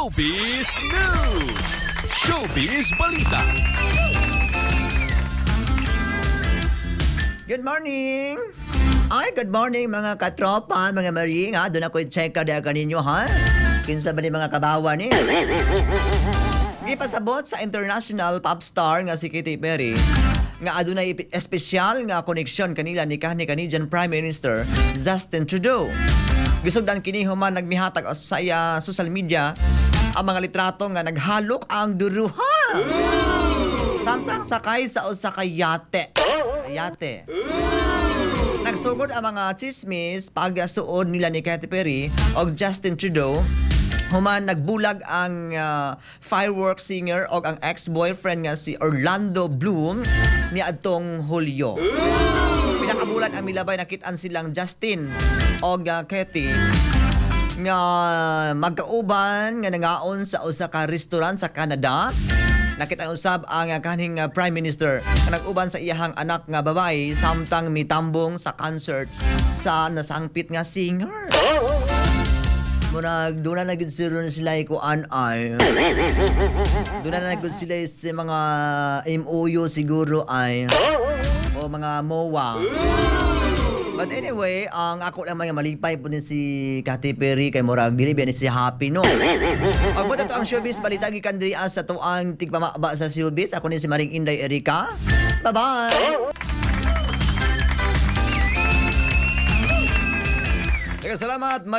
Showbiz News! Showbiz Balita! Good morning! Ay, good morning mga katropa, mga maring ha. Doon ako i-check ka dahil kaninyo ha. Kinsa bali mga kabawa ni. Ipasabot sa international pop star nga si Katy Perry nga adunay espesyal nga koneksyon kanila ni Canadian Prime Minister Justin Trudeau. Gisugdan kini human nagmihatag sa social media ang mga litrato nga naghalok ang duruha. Samtang sakay sa usa ka yate. Nagsugod ang mga chismis pag-suod nila ni Katy Perry o Justin Trudeau. Human nagbulag ang fireworks singer o ang ex-boyfriend nga si Orlando Bloom ni adtong Hulyo. Pinakabulan ang milabay nakitaan silang Justin o Katy nga magkauban nga nangaon sa usa ka restaurant sa Canada. Nakita usab ang kaning Prime Minister nga nag-uban sa iyahang anak nga babae samtang mitambong sa concert sa nasangpit nga singer. Murag doon na nagud sila ko anay. Doon na nagud sila sa mga MOU siguro ay o mga MOA. But anyway, ang ako lang mga malipay po ni si Katy Perry kay murag dili biya ni si Happy no. Ang buta to ang showbiz balita gikan diri sa tuang tigpamaba sa showbiz. Ako ni si Maring Inday Erika. Bye-bye. Salamat.